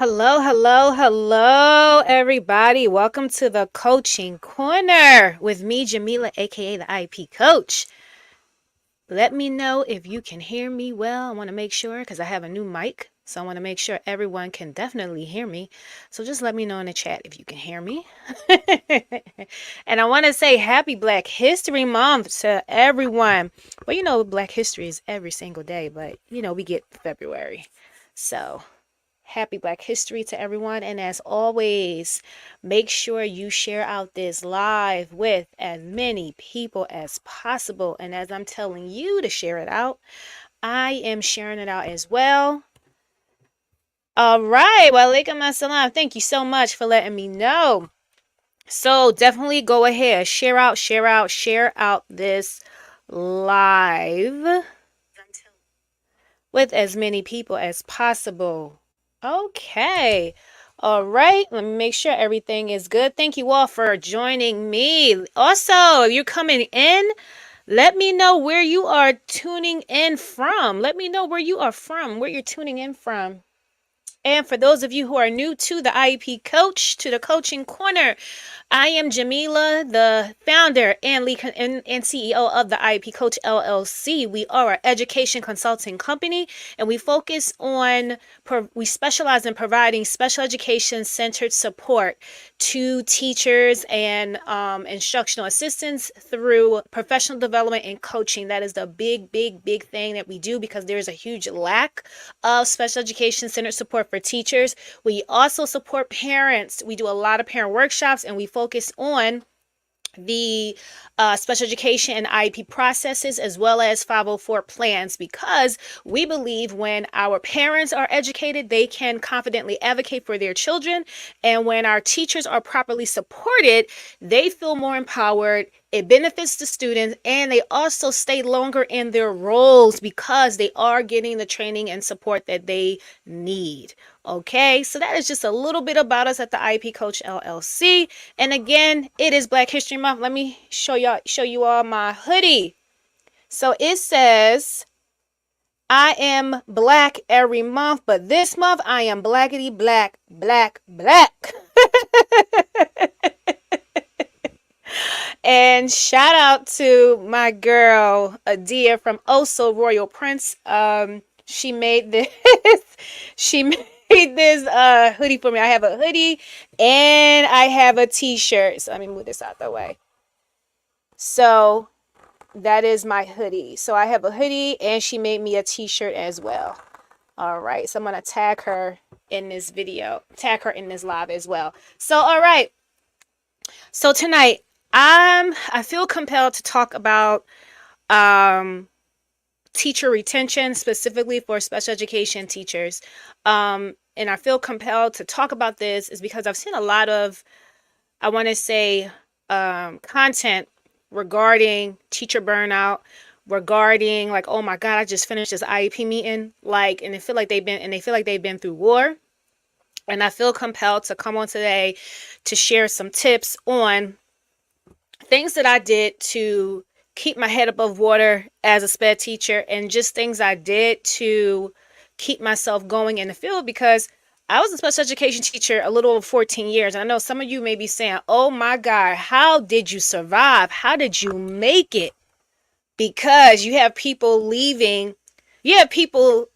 Hello, hello, hello, everybody. Welcome to the Coaching Corner with me, Jamila, aka the IEP Coach. Let me know if you can hear me well. I want to make sure because I have a new mic. So I want to make sure everyone can definitely hear me. So just let me know in the chat if you can hear me. And I want to say happy Black History Month to everyone. Well, Black History is every single day, but we get February. So happy Black History to everyone. And as always, make sure you share out this live with as many people as possible. And as I'm telling you to share it out, I am sharing it out as well. All right. Well, alaikum assalam. Thank you so much for letting me know. So definitely go ahead, share out this live with as many people as possible. Okay. All right. Let me make sure everything is good. Thank you all for joining me. Also, if you're coming in, let me know where you are tuning in from. Let me know where you are from, where you're tuning in from. And for those of you who are new to the IEP Coach, to the Coaching Corner, I am Jamila, the founder and CEO of the IEP Coach LLC. We are an education consulting company, and we focus on, we specialize in providing special education centered support to teachers and instructional assistants through professional development and coaching. That is the big thing that we do because there's a huge lack of special education centered support for teachers. We also support parents. We do a lot of parent workshops, and we focus on the special education and IEP processes as well as 504 plans, because we believe when our parents are educated, they can confidently advocate for their children. And when our teachers are properly supported, they feel more empowered. It benefits the students, and they also stay longer in their roles because they are getting the training and support that they need. Okay, so that is just a little bit about us at the IEP Coach LLC. And again, it is Black History Month. Let me show you all my hoodie. So it says, I am black every month, but this month I am blackety black, black, black. And shout out to my girl Adia from Also Royal Prince. She made this. She made this hoodie for me. I have a hoodie and I have a t-shirt. So let me move this out the way. So that is my hoodie. So I have a hoodie and she made me a t-shirt as well. All right. So I'm going to tag her in this video, tag her in this live as well. So, all right. So tonight, I feel compelled to talk about teacher retention, specifically for special education teachers. And I feel compelled to talk about this is because I've seen a lot of, I want to say, content regarding teacher burnout, regarding like, oh my God, I just finished this IEP meeting, like, and they feel like they've been through war. And I feel compelled to come on today to share some tips on things that I did to keep my head above water as a SPED teacher, and just things I did to keep myself going in the field, because I was a special education teacher a little over 14 years. And I know some of you may be saying, oh my God, how did you survive? How did you make it? Because you have people leaving, you have people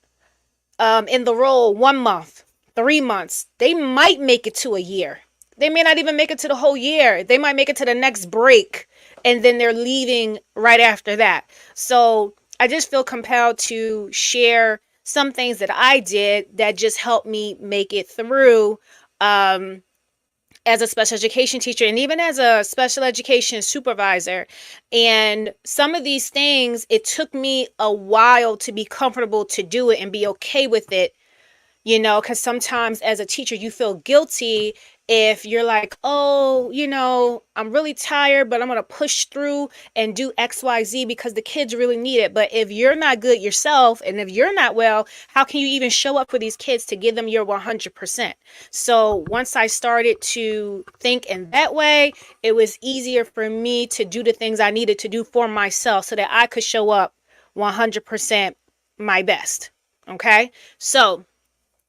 in the role 1 month, 3 months. They might make it to a year. They may not even make it to the whole year. They might make it to the next break, and then they're leaving right after that. So I just feel compelled to share some things that I did that just helped me make it through as a special education teacher and even as a special education supervisor. And some of these things, it took me a while to be comfortable to do it and be okay with it. Because sometimes as a teacher, you feel guilty if you're like, oh, I'm really tired, but I'm going to push through and do XYZ because the kids really need it. But if you're not good yourself, and if you're not well, how can you even show up for these kids to give them your 100%? So once I started to think in that way, it was easier for me to do the things I needed to do for myself so that I could show up 100% my best. Okay. So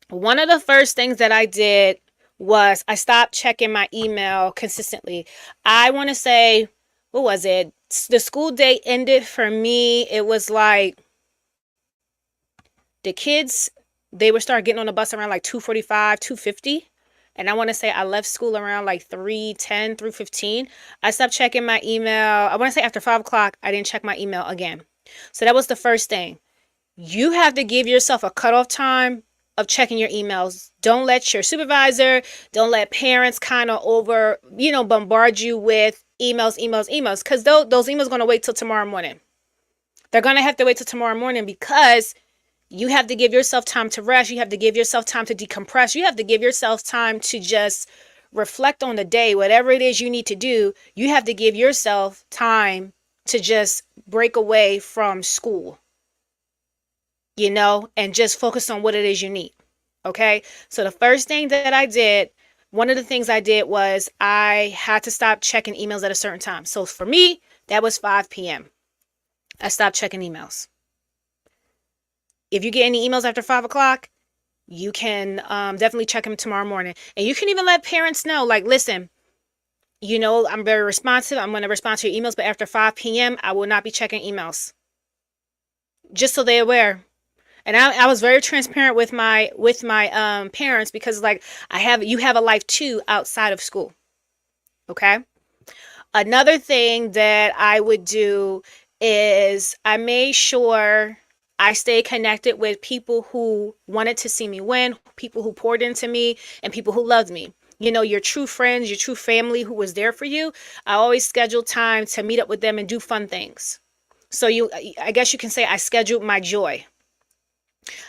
One of the first things that I did was I stopped checking my email consistently. I want to say, what was it? The school day ended for me. It was like the kids, they would start getting on the bus around like 2:45, 2:50. And I want to say I left school around like 3:10, 3:15. I stopped checking my email. I want to say after 5 o'clock, I didn't check my email again. So that was the first thing. You have to give yourself a cutoff time of checking your emails. Don't let your supervisor, don't let parents kind of bombard you with emails, because those emails are going to wait till tomorrow morning. They're going to have to wait till tomorrow morning because you have to give yourself time to rest. You have to give yourself time to decompress. You have to give yourself time to just reflect on the day, whatever it is you need to do. You have to give yourself time to just break away from school, and just focus on what it is you need. Okay. So the first thing that I did, one of the things I did was I had to stop checking emails at a certain time. So for me, that was 5 p.m. I stopped checking emails. If you get any emails after 5 o'clock, you can definitely check them tomorrow morning. And you can even let parents know, like, listen, I'm very responsive. I'm going to respond to your emails, but after 5 p.m., I will not be checking emails. Just so they're aware. And I was very transparent with my parents, because like you have a life too outside of school. Okay. Another thing that I would do is I made sure I stay connected with people who wanted to see me win, people who poured into me, and people who loved me. Your true friends, your true family who was there for you. I always scheduled time to meet up with them and do fun things. So I guess you can say I scheduled my joy.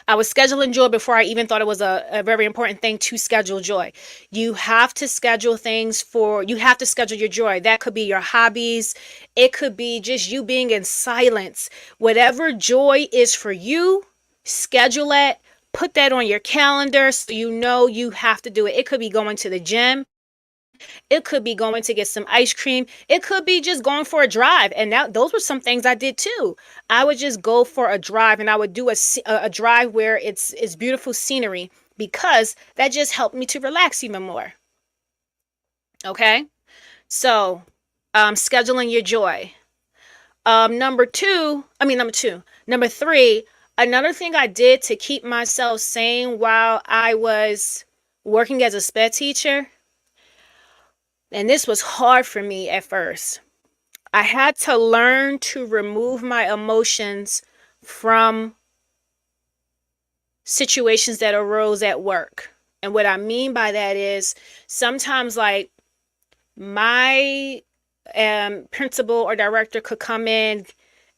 I was scheduling joy before I even thought it was a very important thing to schedule joy. You have to schedule you have to schedule your joy. That could be your hobbies. It could be just you being in silence. Whatever joy is for you, schedule it. Put that on your calendar so you have to do it. It could be going to the gym. It could be going to get some ice cream. It could be just going for a drive. And those were some things I did too. I would just go for a drive, and I would do a drive where it's beautiful scenery, because that just helped me to relax even more. Okay. So, scheduling your joy. Number three, another thing I did to keep myself sane while I was working as a sped teacher, and this was hard for me at first. I had to learn to remove my emotions from situations that arose at work. And what I mean by that is sometimes, like, my principal or director could come in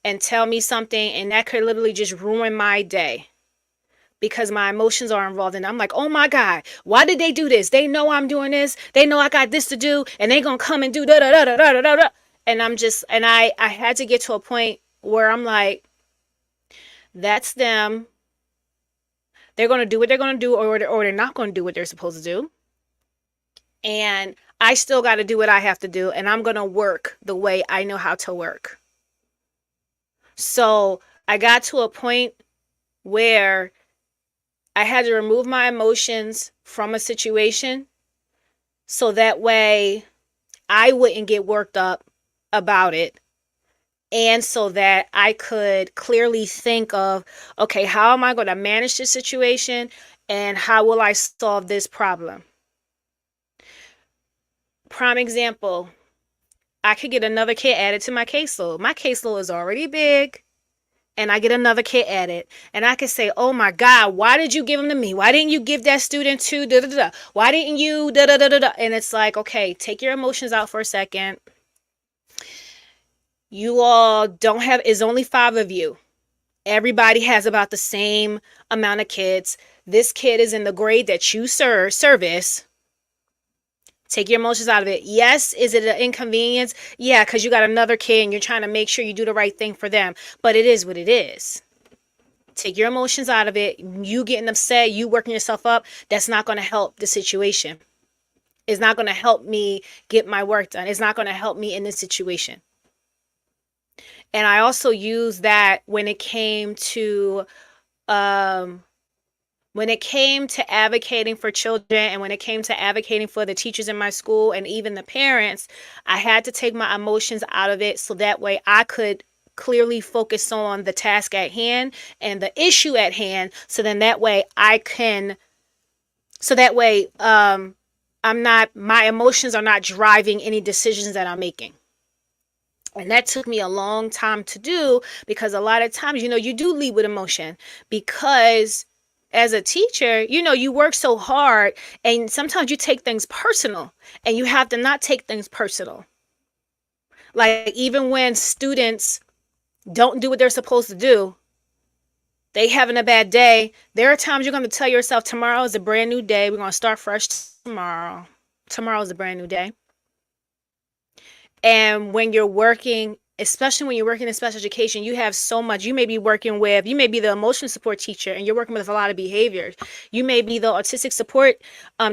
and tell me something, and that could literally just ruin my day, because my emotions are involved. And I'm like, oh my God, why did they do this? They know I'm doing this. They know I got this to do, and they gonna come and do da da da da da da da. And I had to get to a point where I'm like, that's them. They're gonna do what they're gonna do, or they're not gonna do what they're supposed to do. And I still got to do what I have to do, and I'm gonna work the way I know how to work. So I got to a point where I had to remove my emotions from a situation, so that way I wouldn't get worked up about it. And so that I could clearly think of, okay, how am I going to manage this situation, and how will I solve this problem? Prime example, I could get another kid added to my caseload. My caseload is already big, and I get another kid added, and I could say, oh my God, why did you give him to me? Why didn't you give that student to da da da? Why didn't you da da da da? And it's like, okay, take your emotions out for a second. You all don't have, it's only 5 of you. Everybody has about the same amount of kids. This kid is in the grade that you service. Take your emotions out of it. Yes, is it an inconvenience? Yeah, because you got another kid and you're trying to make sure you do the right thing for them. But it is what it is. Take your emotions out of it. You getting upset, you working yourself up, that's not going to help the situation. It's not going to help me get my work done. It's not going to help me in this situation. And I also use that when it came to when when it came to advocating for children and when it came to advocating for the teachers in my school and even the parents, I had to take my emotions out of it so that way I could clearly focus on the task at hand and the issue at hand. So then that way I can, so that way, I'm not, my emotions are not driving any decisions that I'm making. And that took me a long time to do because a lot of times, you do lead with emotion because as a teacher, you work so hard and sometimes you take things personal and you have to not take things personal. Like even when students don't do what they're supposed to do, they having a bad day, there are times you're going to tell yourself tomorrow is a brand new day. We're going to start fresh tomorrow. Tomorrow is a brand new day. And when you're working, especially when you're working in special education, you have so much. You may be the emotional support teacher and you're working with a lot of behaviors. You may be the autistic support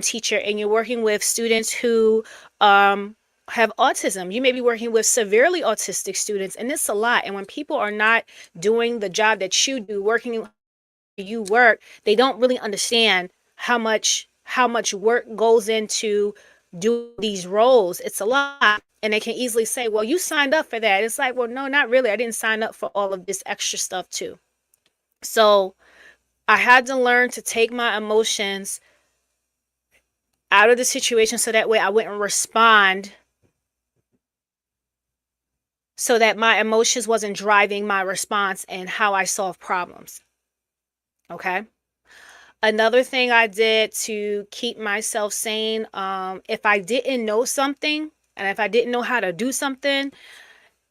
teacher and you're working with students who have autism. You may be working with severely autistic students, and it's a lot. And when people are not doing the job that you do, working you work, they don't really understand how much work goes into do these roles. It's a lot. And they can easily say, well, you signed up for that. It's like, well, no, not really. I didn't sign up for all of this extra stuff too. So I had to learn to take my emotions out of the situation so that way I wouldn't respond, so that my emotions wasn't driving my response and how I solve problems. Okay. Another thing I did to keep myself sane, if I didn't know something and if I didn't know how to do something,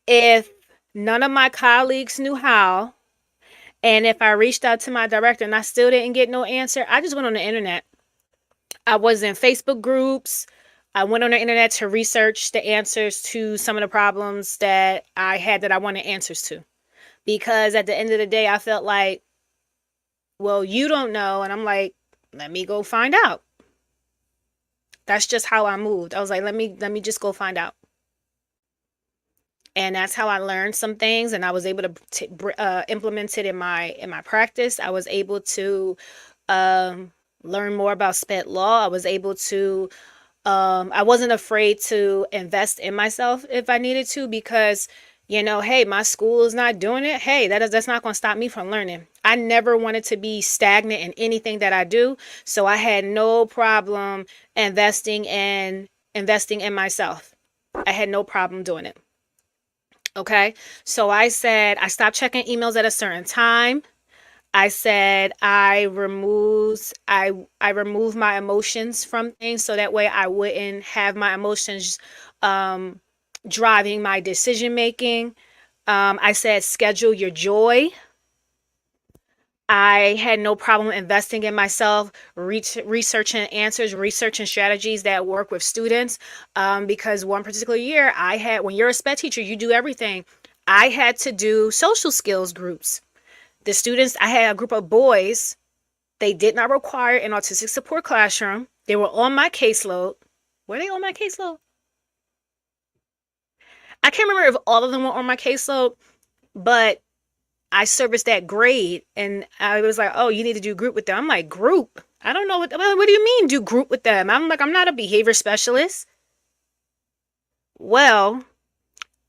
if none of my colleagues knew how, and if I reached out to my director and I still didn't get no answer, I just went on the internet. I was in Facebook groups. I went on the internet to research the answers to some of the problems that I had that I wanted answers to. Because at the end of the day, I felt like, well, you don't know. And I'm like, let me go find out. That's just how I moved. I was like, let me just go find out. And that's how I learned some things, and I was able to implement it in my practice. I was able to learn more about Sped law. I was able to I wasn't afraid to invest in myself if I needed to, because hey, my school is not doing it. Hey, that's not going to stop me from learning. I never wanted to be stagnant in anything that I do, so I had no problem investing in myself. I had no problem doing it. Okay, so I said I stopped checking emails at a certain time. I said I removed my emotions from things so that way I wouldn't have my emotions driving my decision making. I said schedule your joy. I had no problem investing in myself, researching answers, researching strategies that work with students. Because one particular year when you're a SPED teacher, you do everything. I had to do social skills groups. I had a group of boys. They did not require an autistic support classroom. They were on my caseload. Were they on my caseload? I can't remember if all of them were on my caseload, but I serviced that grade and I was like, oh, you need to do group with them. I'm like, group? I don't know what do you mean do group with them? I'm like, I'm not a behavior specialist. Well,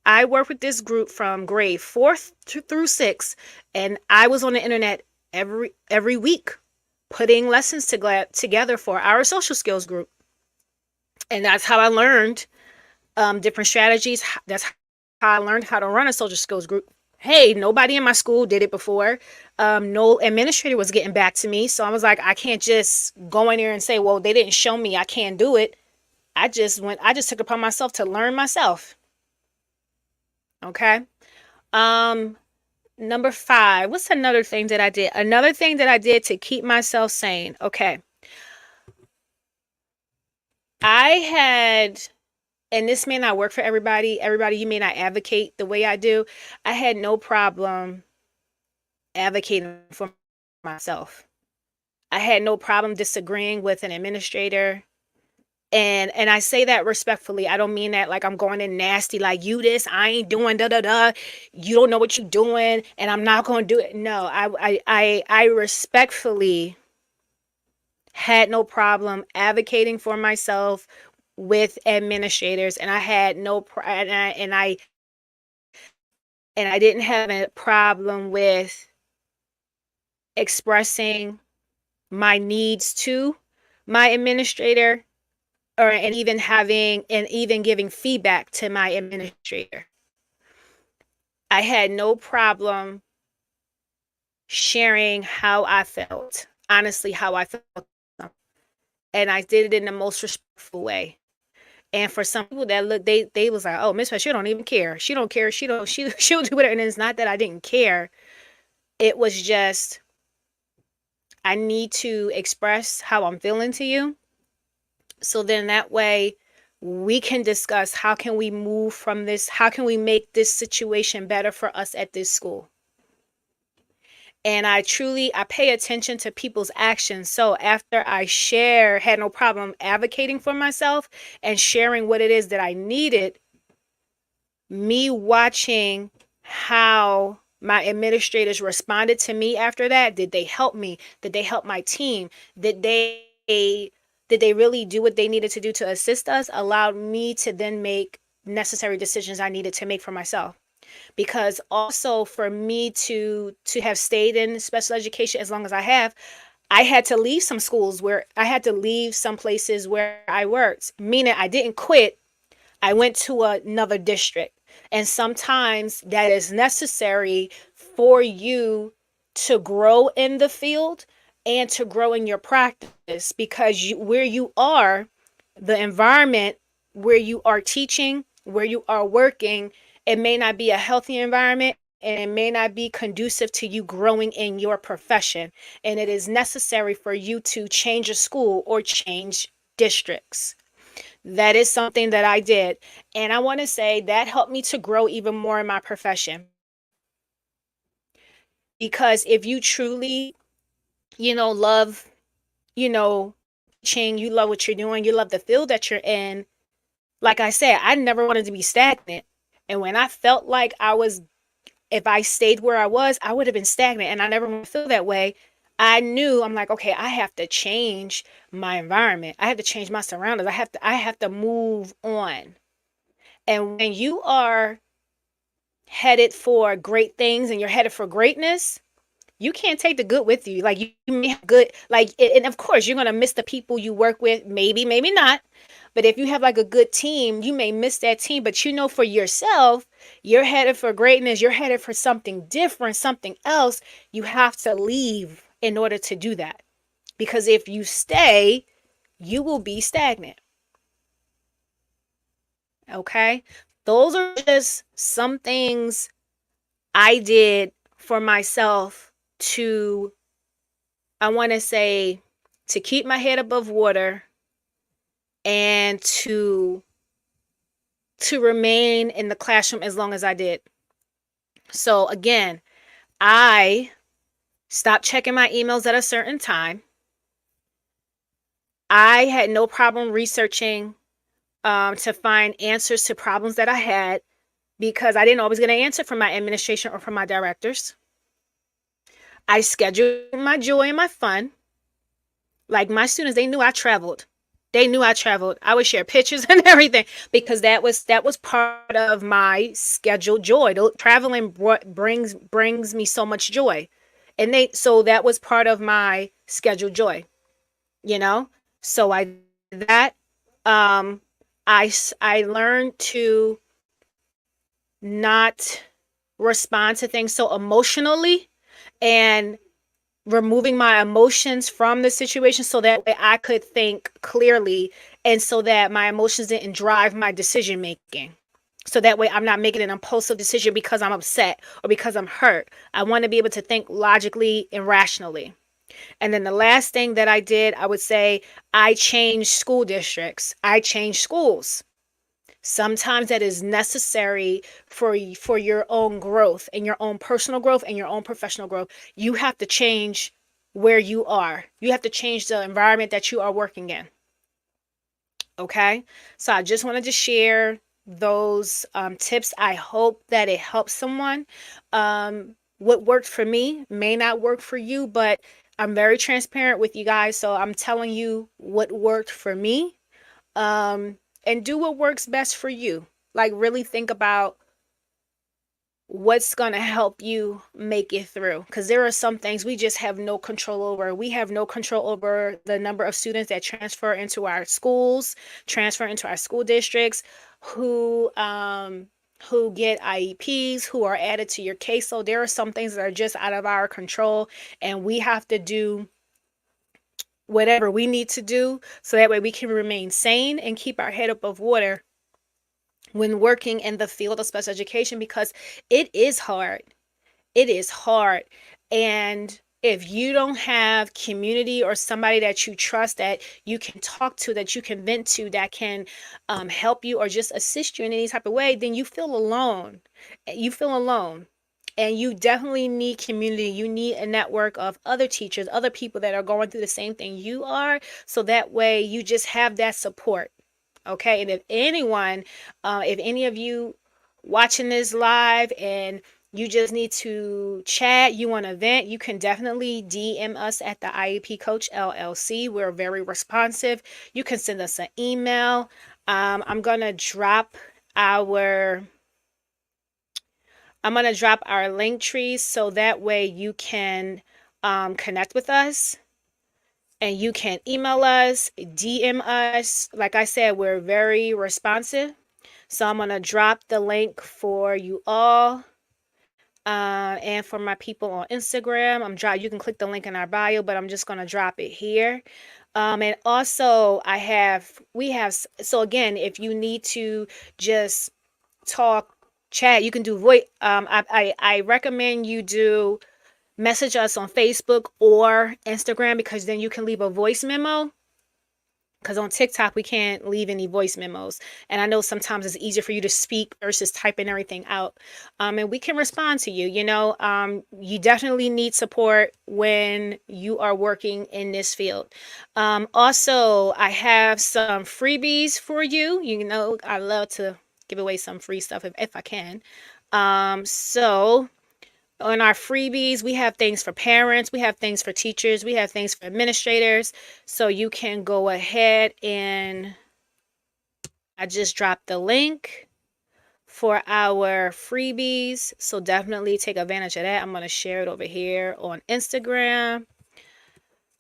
I worked with this group from grade 4th through 6th, and I was on the internet every week putting lessons together for our social skills group. And that's how I learned different strategies. That's how I learned how to run a social skills group. Hey, nobody in my school did it before. No administrator was getting back to me. So I was like, I can't just go in there and say, well, they didn't show me, I can't do it. I just took it upon myself to learn myself. Okay. Number 5, what's another thing that I did? Another thing that I did to keep myself sane. Okay. I had, and this may not work for everybody. You may not advocate the way I do. I had no problem advocating for myself. I had no problem disagreeing with an administrator. And I say that respectfully. I don't mean that like I'm going in nasty, like you this, I ain't doing da da da. You don't know what you're doing, and I'm not going to do it. No, I respectfully had no problem advocating for myself with administrators, and I had no and I didn't have a problem with expressing my needs to my administrator, or and even giving feedback to my administrator. I had no problem sharing how I felt, honestly, how I felt. And I did it in the most respectful way. And for some people that look, they was like, "Oh, Miss Pat, she don't even care. She don't care. She'll do whatever." And it's not that I didn't care. It was just I need to express how I'm feeling to you. So then that way we can discuss how can we move from this? How can we make this situation better for us at this school? And I pay attention to people's actions. So after I had no problem advocating for myself and sharing what it is that I needed, me watching how my administrators responded to me after that. Did they help me? Did they help my team? Did they really do what they needed to do to assist us? Allowed me to then make necessary decisions I needed to make for myself. Because also for me to have stayed in special education as long as I had to leave some schools where I had to leave some places where I worked, meaning I didn't quit. I went to another district. And sometimes that is necessary for you to grow in the field and to grow in your practice, because where you are, the environment where you are teaching, where you are working, it may not be a healthy environment, and it may not be conducive to you growing in your profession. And it is necessary for you to change a school or change districts. That is something that I did. And I want to say that helped me to grow even more in my profession. Because if you truly, love, you know, teaching, you love what you're doing, you love the field that you're in, like I said, I never wanted to be stagnant. And when I felt like if I stayed where I was, I would have been stagnant, and I never want to feel that way. I'm like, okay, I have to change my environment. I have to change my surroundings. I have to move on. And when you are headed for great things and you're headed for greatness, you can't take the good with you. Like you may have good, and of course you're gonna miss the people you work with. Maybe, maybe not. But if you have like a good team, you may miss that team. But for yourself, you're headed for greatness. You're headed for something different, something else. You have to leave in order to do that. Because if you stay, you will be stagnant. Okay? Those are just some things I did for myself to, I want to say, to keep my head above water and to remain in the classroom as long as I did. So again, I stopped checking my emails at a certain time. I had no problem researching to find answers to problems that I had, because I didn't always get an answer from my administration or from my directors. I scheduled my joy and my fun. Like my students, they knew I traveled. They knew I traveled. I would share pictures and everything, because that was part of my scheduled joy. Traveling brings me so much joy, and so that was part of my scheduled joy. You know, so I did that. Um, I learned to not respond to things so emotionally, and removing my emotions from the situation so that way I could think clearly, and so that my emotions didn't drive my decision making. So that way I'm not making an impulsive decision because I'm upset or because I'm hurt. I want to be able to think logically and rationally. And then the last thing that I did, I would say, I changed school districts. I changed schools. Sometimes that is necessary for your own growth and your own personal growth and your own professional growth. You have to change where you are. You have to change the environment that you are working in. Okay? So I just wanted to share those tips. I hope that it helps someone. What worked for me may not work for you, but I'm very transparent with you guys, so I'm telling you what worked for me. And do what works best for you. Like, really think about what's going to help you make it through, because there are some things we just have no control over. We have no control over the number of students that transfer into our schools, transfer into our school districts, who who get IEPs, who are added to your case. So there are some things that are just out of our control, and we have to do whatever we need to do so that way we can remain sane and keep our head above water when working in the field of special education, because it is hard. It is hard. And if you don't have community or somebody that you trust, that you can talk to, that you can vent to, that can help you or just assist you in any type of way, then you feel alone. You feel alone. And you definitely need community. You need a network of other teachers, other people that are going through the same thing you are. So that way you just have that support. Okay. And if anyone, if any of you watching this live and you just need to chat, you want to vent, you can definitely DM us at the IEP Coach LLC. We're very responsive. You can send us an email. I'm going to drop our link tree so that way you can connect with us, and you can email us, DM us. Like I said, we're very responsive. So I'm going to drop the link for you all. And for my people on Instagram, you can click the link in our bio, but I'm just going to drop it here. And also so again, if you need to just talk, chat, you can do voice. I recommend you do message us on Facebook or Instagram, because then you can leave a voice memo, because on TikTok we can't leave any voice memos, and I know sometimes it's easier for you to speak versus typing everything out. And we can respond to you. You definitely need support when you are working in this field. Also, I have some freebies for you. I love to give away some free stuff if I can. So on our freebies, we have things for parents, we have things for teachers, we have things for administrators. So you can go ahead, and I just dropped the link for our freebies. So definitely take advantage of that. I'm going to share it over here on Instagram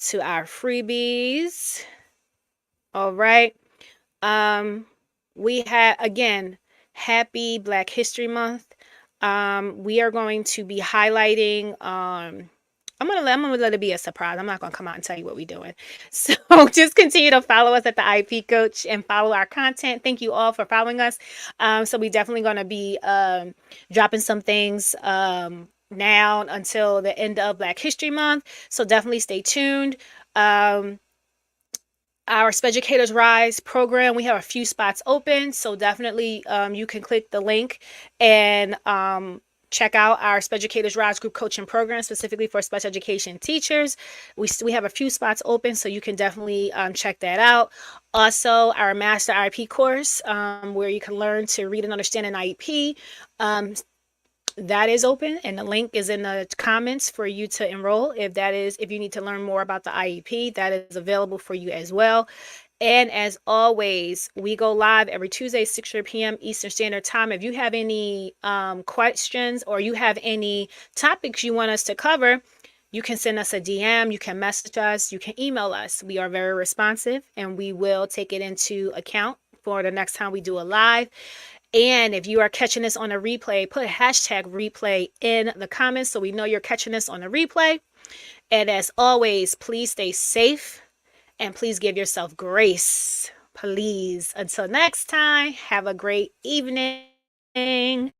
to our freebies. All right. We have, again, happy Black History Month. We are going to be highlighting, I'm gonna let it be a surprise. I'm not gonna come out and tell you what we're doing. So just continue to follow us at the IEP Coach and follow our content. Thank you all for following us. So we definitely gonna be dropping some things now until the end of Black History Month. So definitely stay tuned. Our Speducators Rise program, we have a few spots open, so definitely you can click the link and check out our Speducators Rise group coaching program specifically for special education teachers. We have a few spots open, so you can definitely check that out. Also, our Master IEP course, where you can learn to read and understand an IEP. That is open, and the link is in the comments for you to enroll. If you need to learn more about the IEP, that is available for you as well. And as always, we go live every Tuesday, 6:30 p.m. Eastern Standard Time. If you have any questions, or you have any topics you want us to cover, you can send us a DM, you can message us, you can email us. We are very responsive, and we will take it into account for the next time we do a live. And if you are catching this on a replay, put hashtag replay in the comments so we know you're catching this on a replay. And as always, please stay safe and please give yourself grace. Please. Until next time, have a great evening.